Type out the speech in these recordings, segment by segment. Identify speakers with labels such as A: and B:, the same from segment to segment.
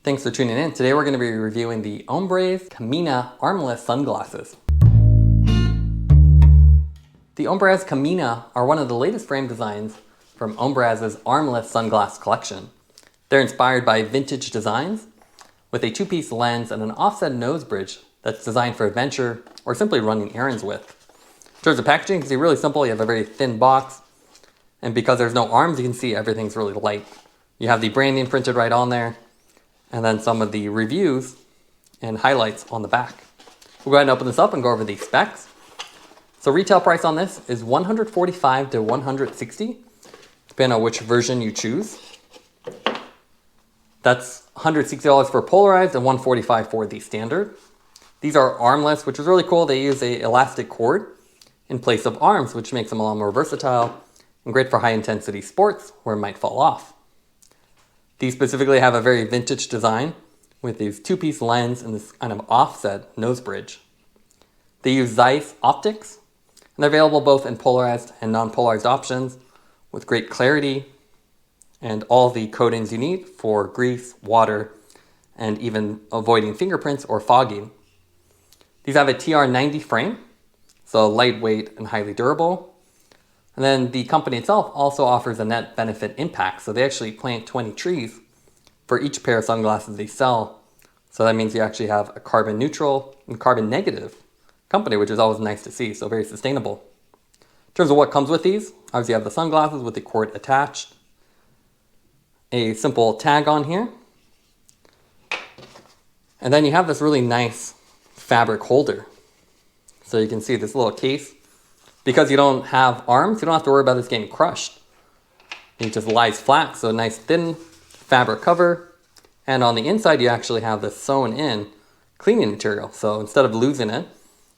A: Thanks for tuning in. Today we're going to be reviewing the Ombraz Cammina armless sunglasses. The Ombraz Cammina are one of the latest frame designs from Ombraz's armless sunglass collection. They're inspired by vintage designs with a two-piece lens and an offset nose bridge that's designed for adventure or simply running errands with. In terms of packaging, you can see really simple. You have a very thin box, and because there's no arms, you can see everything's really light. You have the branding printed right on there, and then some of the reviews and highlights on the back. We'll go ahead and open this up and go over the specs. So retail price on this is $145 to $160, depending on which version you choose. That's $160 for polarized and $145 for the standard. These are armless, which is really cool. They use an elastic cord in place of arms, which makes them a lot more versatile and great for high intensity sports where it might fall off. These specifically have a very vintage design with these two-piece lens and this kind of offset nose bridge. They use Zeiss Optics, and they're available both in polarized and non-polarized options with great clarity and all the coatings you need for grease, water, and even avoiding fingerprints or fogging. These have a TR90 frame, so lightweight and highly durable. And then the company itself also offers a net benefit impact. So they actually plant 20 trees for each pair of sunglasses they sell. So that means you actually have a carbon neutral and carbon negative company, which is always nice to see. So very sustainable. In terms of what comes with these, obviously you have the sunglasses with the cord attached, a simple tag on here, and then you have this really nice fabric holder. So you can see this little case. Because you don't have arms, you don't have to worry about this getting crushed. It just lies flat, so a nice thin fabric cover. And on the inside, you actually have this sewn in cleaning material. So instead of losing it,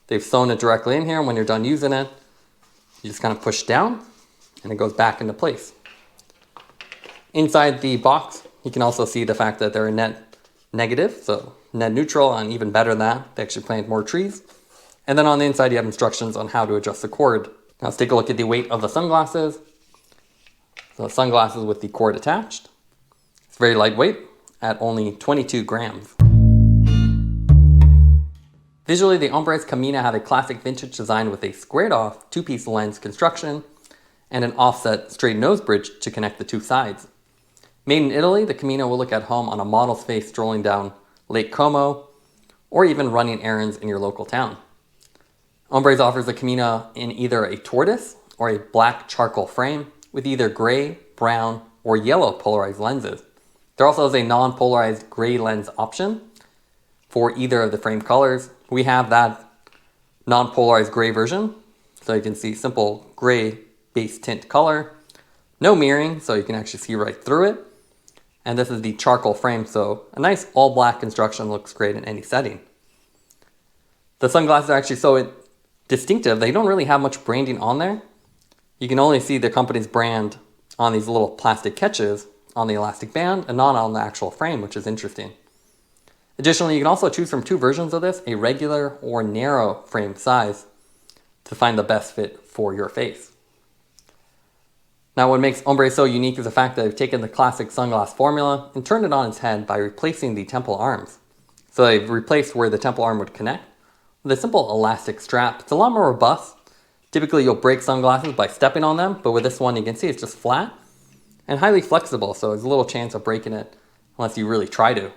A: they've sewn it directly in here. And when you're done using it, you just kind of push down and it goes back into place. Inside the box, you can also see the fact that they're net negative, so net neutral, and even better than that, they actually plant more trees. And then on the inside, you have instructions on how to adjust the cord. Now let's take a look at the weight of the sunglasses. So sunglasses with the cord attached. It's very lightweight at only 22 grams. Visually, the Ombraz Cammina have a classic vintage design with a squared off two-piece lens construction and an offset straight nose bridge to connect the two sides. Made in Italy, the Cammina will look at home on a model's face strolling down Lake Como or even running errands in your local town. Ombraz offers the Cammina in either a tortoise or a black charcoal frame with either gray, brown, or yellow polarized lenses. There also is a non-polarized gray lens option for either of the frame colors. We have that non-polarized gray version, so you can see simple gray base tint color. No mirroring, so you can actually see right through it. And this is the charcoal frame, so a nice all black construction looks great in any setting. The sunglasses are actually so distinctive, they don't really have much branding on there. You can only see the company's brand on these little plastic catches on the elastic band and not on the actual frame, which is interesting. Additionally, you can also choose from two versions of this, a regular or narrow frame size, to find the best fit for your face. Now, what makes Ombraz so unique is the fact that they've taken the classic sunglass formula and turned it on its head by replacing the temple arms. So they've replaced where the temple arm would connect with a simple elastic strap. It's a lot more robust. Typically you'll break sunglasses by stepping on them, but with this one you can see it's just flat and highly flexible, so there's a little chance of breaking it unless you really try to.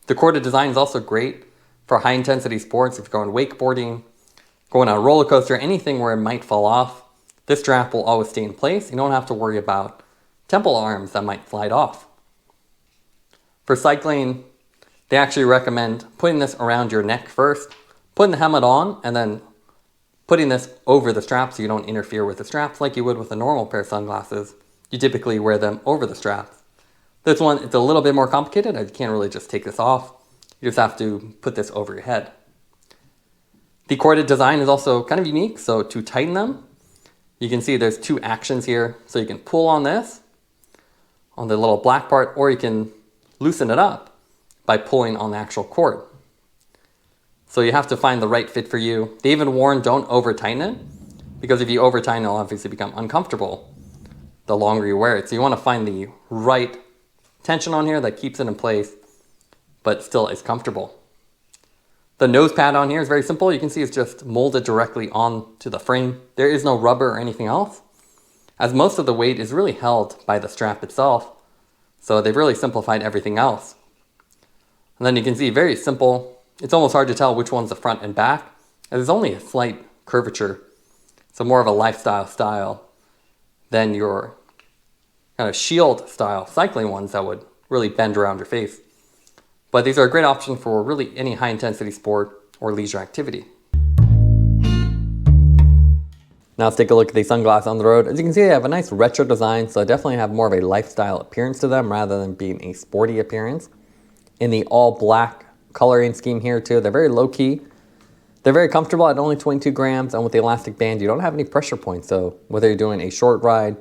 A: The corded design is also great for high intensity sports. If you're going wakeboarding, going on a roller coaster, anything where it might fall off, this strap will always stay in place. You don't have to worry about temple arms that might slide off. For cycling, they actually recommend putting this around your neck first, putting the helmet on, and then putting this over the strap so you don't interfere with the straps like you would with a normal pair of sunglasses. You typically wear them over the straps. This one, it's a little bit more complicated. You can't really just take this off. You just have to put this over your head. The corded design is also kind of unique, so to tighten them, you can see there's two actions here. So you can pull on this, on the little black part, or you can loosen it up by pulling on the actual cord. So you have to find the right fit for you. They even warn don't over tighten it, because if you over tighten, it'll obviously become uncomfortable the longer you wear it. So you want to find the right tension on here that keeps it in place but still is comfortable. The nose pad on here is very simple. You can see it's just molded directly onto the frame. There is no rubber or anything else, as most of the weight is really held by the strap itself. So they've really simplified everything else. And then you can see very simple. It's almost hard to tell which one's the front and back, as there's only a slight curvature. So more of a lifestyle style than your kind of shield style cycling ones that would really bend around your face. But these are a great option for really any high intensity sport or leisure activity. Now let's take a look at these sunglasses on the road. As you can see, they have a nice retro design, so they definitely have more of a lifestyle appearance to them rather than being a sporty appearance. In the all black coloring scheme here too, they're very low key. They're very comfortable at only 22 grams, and with the elastic band, you don't have any pressure points. So whether you're doing a short ride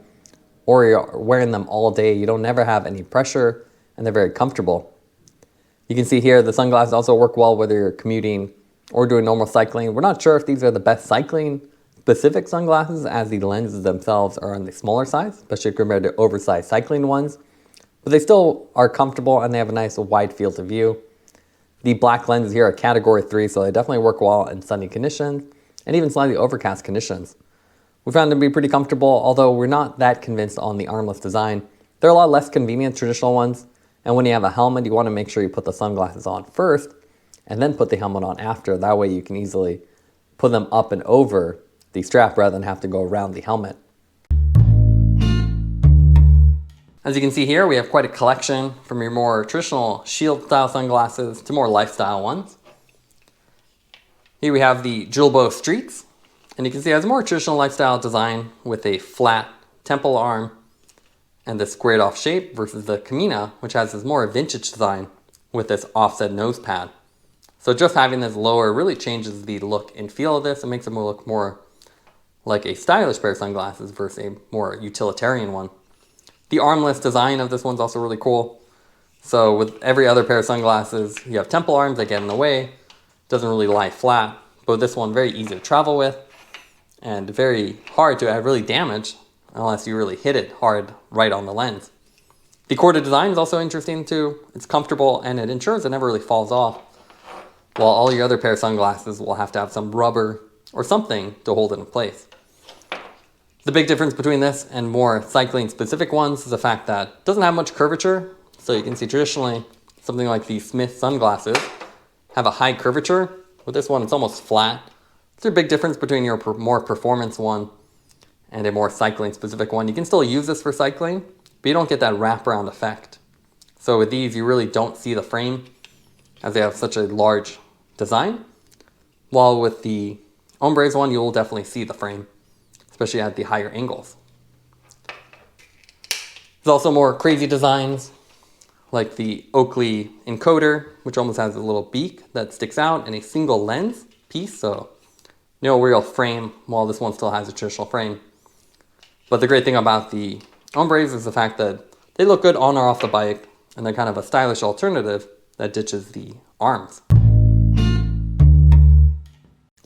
A: or you're wearing them all day, you don't never have any pressure, and they're very comfortable. You can see here the sunglasses also work well whether you're commuting or doing normal cycling. We're not sure if these are the best cycling specific sunglasses, as the lenses themselves are on the smaller size, especially compared to oversized cycling ones. But they still are comfortable and they have a nice wide field of view. The black lenses here are category 3, so they definitely work well in sunny conditions and even slightly overcast conditions. We found them to be pretty comfortable, although we're not that convinced on the armless design. They're a lot less convenient than traditional ones. And when you have a helmet, you want to make sure you put the sunglasses on first and then put the helmet on after. That way you can easily put them up and over the strap rather than have to go around the helmet. As you can see here, we have quite a collection from your more traditional shield style sunglasses to more lifestyle ones. Here we have the Julbo Streets, and you can see it has a more traditional lifestyle design with a flat temple arm and the squared off shape, versus the Cammina, which has this more vintage design with this offset nose pad. So just having this lower really changes the look and feel of this. It makes them look more like a stylish pair of sunglasses versus a more utilitarian one. The armless design of this one's also really cool. So with every other pair of sunglasses, you have temple arms that get in the way. Doesn't really lie flat, but this one very easy to travel with and very hard to really damage unless you really hit it hard right on the lens. The corded design is also interesting too. It's comfortable and it ensures it never really falls off, while all your other pair of sunglasses will have to have some rubber or something to hold it in place. The big difference between this and more cycling specific ones is the fact that it doesn't have much curvature. So you can see traditionally something like the Smith sunglasses have a high curvature. With this one, it's almost flat. It's a big difference between your more performance one and a more cycling specific one. You can still use this for cycling, but you don't get that wraparound effect. So with these, you really don't see the frame as they have such a large design. While with the Ombraz one, you will definitely see the frame, especially at the higher angles. There's also more crazy designs like the Oakley encoder, which almost has a little beak that sticks out and a single lens piece. So no real frame, while this one still has a traditional frame. But the great thing about the Ombraz is the fact that they look good on or off the bike, and they're kind of a stylish alternative that ditches the arms.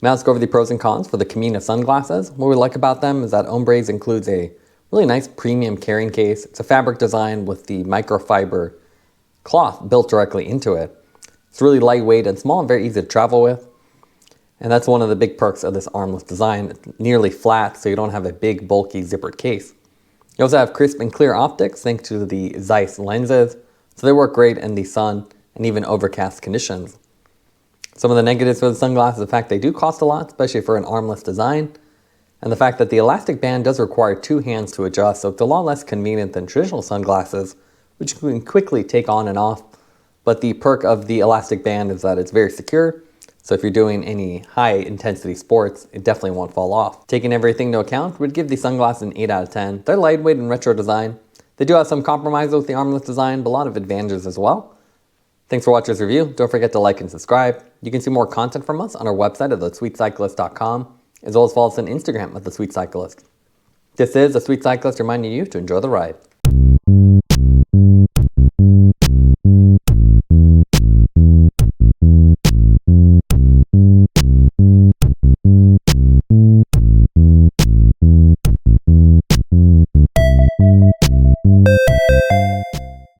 A: Now let's go over the pros and cons for the Cammina sunglasses. What we like about them is that Ombraz includes a really nice premium carrying case. It's a fabric design with the microfiber cloth built directly into it. It's really lightweight and small and very easy to travel with. And that's one of the big perks of this armless design. It's nearly flat, so you don't have a big, bulky, zippered case. You also have crisp and clear optics thanks to the Zeiss lenses, so they work great in the sun and even overcast conditions. Some of the negatives for the sunglasses is the fact they do cost a lot, especially for an armless design, and the fact that the elastic band does require 2 hands to adjust, so it's a lot less convenient than traditional sunglasses, which you can quickly take on and off. But the perk of the elastic band is that it's very secure. So if you're doing any high intensity sports, it definitely won't fall off. Taking everything into account, we'd give the sunglasses an 8 out of 10. They're lightweight and retro design. They do have some compromises with the armless design, but a lot of advantages as well. Thanks for watching this review. Don't forget to like and subscribe. You can see more content from us on our website at thesweetcyclist.com, as well as follow us on Instagram at thesweetcyclist. This is The Sweet Cyclist reminding you to enjoy the ride.